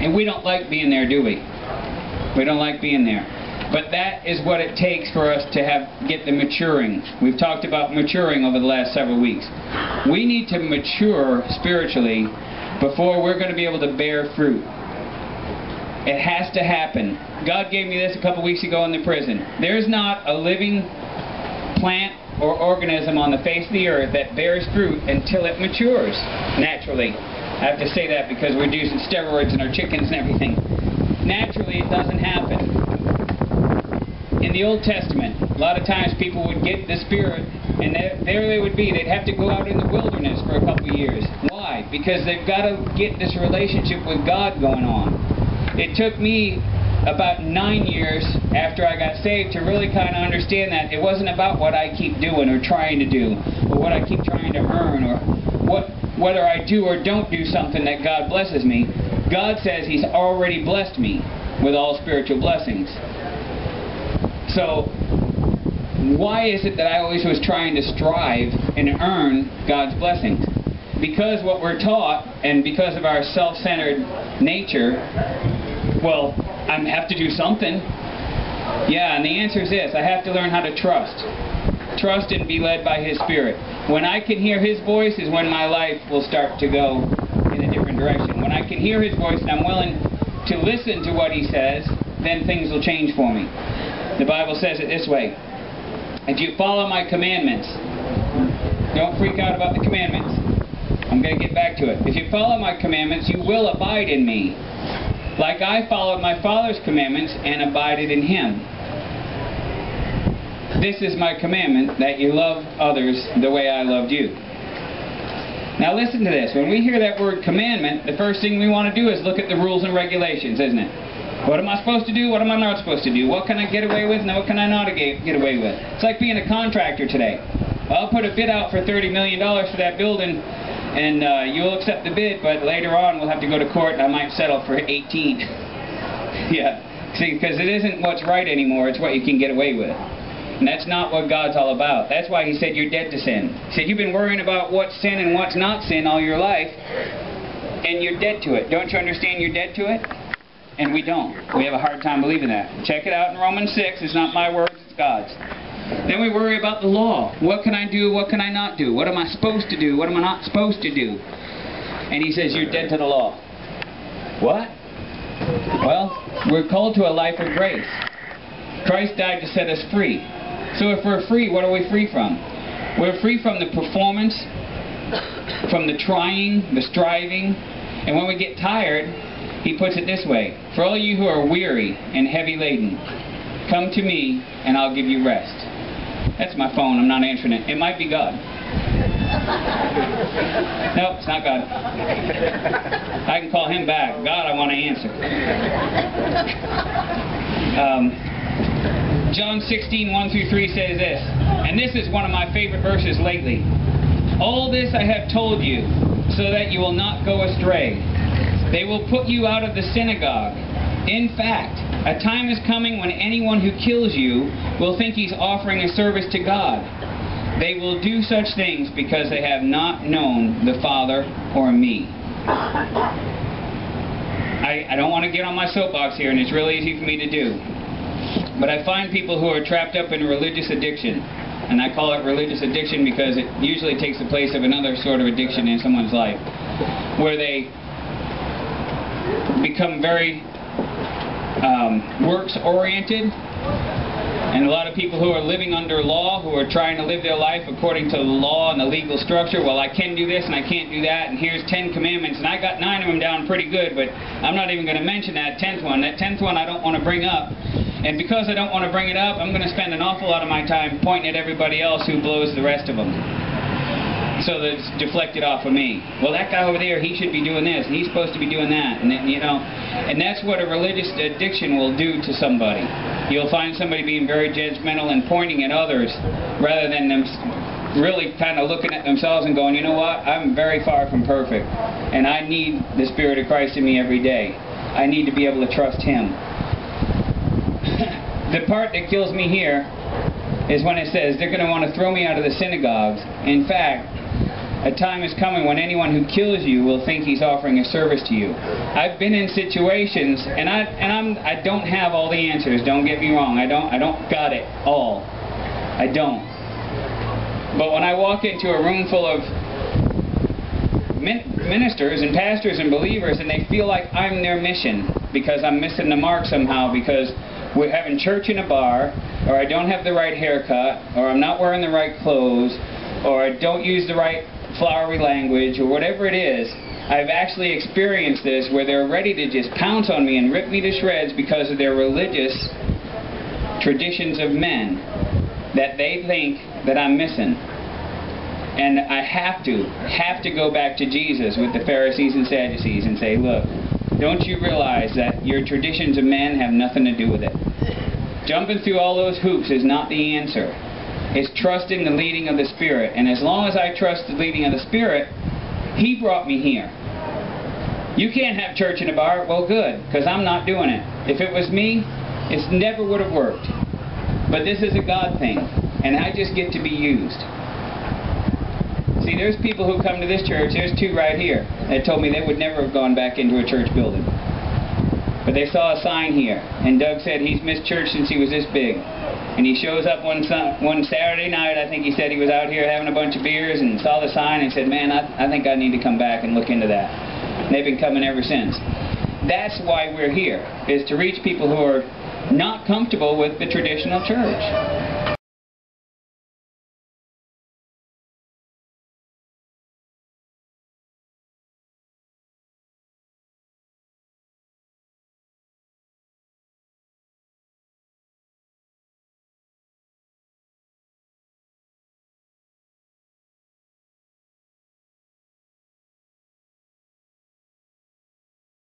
And we don't like being there, do we? We don't like being there. But that is what it takes for us to get the maturing. We've talked about maturing over the last several weeks. We need to mature spiritually before we're going to be able to bear fruit. It has to happen. God gave me this a couple weeks ago in the prison. There's not a living plant or organism on the face of the earth that bears fruit until it matures naturally. I have to say that because we're using steroids in our chickens and everything. Naturally, it doesn't happen. In the Old Testament, a lot of times people would get the Spirit, and there they would be. They'd have to go out in the wilderness for a couple of years. Why? Because they've got to get this relationship with God going on. It took me about 9 years after I got saved to really kind of understand that it wasn't about what I keep doing or trying to do, or what I keep trying to earn, or whether I do or don't do something that God blesses me. God says He's already blessed me with all spiritual blessings. So, why is it that I always was trying to strive and earn God's blessings? Because what we're taught, and because of our self-centered nature, well, I have to do something. Yeah, and the answer is this: I have to learn how to trust. Trust and be led by His Spirit. When I can hear His voice is when my life will start to go in a different direction. When I can hear His voice and I'm willing to listen to what He says, then things will change for me. The Bible says it this way: if you follow my commandments, don't freak out about the commandments. I'm going to get back to it. If you follow my commandments, you will abide in me, like I followed my Father's commandments and abided in Him. This is my commandment, that you love others the way I loved you. Now listen to this. When we hear that word commandment, the first thing we want to do is look at the rules and regulations, isn't it? What am I supposed to do? What am I not supposed to do? What can I get away with? And what can I not get away with? It's like being a contractor today. I'll put a bid out for $30 million for that building, and you'll accept the bid, but later on we'll have to go to court and I might settle for 18. Yeah. See, because it isn't what's right anymore, it's what you can get away with. And that's not what God's all about. That's why He said you're dead to sin. He said you've been worrying about what's sin and what's not sin all your life, and you're dead to it. Don't you understand you're dead to it? And we don't. We have a hard time believing that. Check it out in Romans 6. It's not my words, it's God's. Then we worry about the law. What can I do? What can I not do? What am I supposed to do? What am I not supposed to do? And He says you're dead to the law. What? Well, we're called to a life of grace. Christ died to set us free. So if we're free, what are we free from? We're free from the performance, from the trying, the striving. And when we get tired, He puts it this way: for all you who are weary and heavy laden, come to me and I'll give you rest. That's my phone. I'm not answering it. It might be God. Nope, it's not God. I can call Him back. God, I want to answer. John 16:1-3 says this, and this is one of my favorite verses lately. All this I have told you, so that you will not go astray. They will put you out of the synagogue. In fact, a time is coming when anyone who kills you will think he's offering a service to God. They will do such things because they have not known the Father or me. I don't want to get on my soapbox here, and it's really easy for me to do. But I find people who are trapped up in a religious addiction. And I call it religious addiction because it usually takes the place of another sort of addiction in someone's life, where they become very works-oriented, and a lot of people who are living under law, who are trying to live their life according to the law and the legal structure. Well, I can do this and I can't do that, and here's 10 commandments, and I got 9 of them down pretty good, but I'm not even going to mention that 10th one. That 10th one I don't want to bring up, and because I don't want to bring it up, I'm going to spend an awful lot of my time pointing at everybody else who blows the rest of them, so that it's deflected off of me. Well, that guy over there, he should be doing this, and he's supposed to be doing that, and then, and that's what a religious addiction will do to somebody. You'll find somebody being very judgmental and pointing at others, rather than them really kind of looking at themselves and going, you know what, I'm very far from perfect, and I need the Spirit of Christ in me every day. I need to be able to trust Him. The part that kills me here is when it says they're going to want to throw me out of the synagogues. In fact, A time is coming when anyone who kills you will think he's offering a service to you. I've been in situations, and I don't have all the answers. Don't get me wrong. I don't got it all. I don't. But when I walk into a room full of ministers and pastors and believers, and they feel like I'm their mission because I'm missing the mark somehow, because we're having church in a bar, or I don't have the right haircut, or I'm not wearing the right clothes, or I don't use the right flowery language, or whatever it is, I've actually experienced this where they're ready to just pounce on me and rip me to shreds because of their religious traditions of men that they think that I'm missing. And I have to go back to Jesus with the Pharisees and Sadducees and say, look, don't you realize that your traditions of men have nothing to do with it? Jumping through all those hoops is not the answer. It's trusting the leading of the Spirit. And as long as I trust the leading of the Spirit, He brought me here. You can't have church in a bar. Well, good, because I'm not doing it. If it was me, it never would have worked. But this is a God thing, and I just get to be used. See, there's people who come to this church, there's two right here, that told me they would never have gone back into a church building. But they saw a sign here, and Doug said he's missed church since he was this big. And he shows up one Saturday night, I think he said he was out here having a bunch of beers and saw the sign and said, man, I think I need to come back and look into that. And they've been coming ever since. That's why we're here, is to reach people who are not comfortable with the traditional church.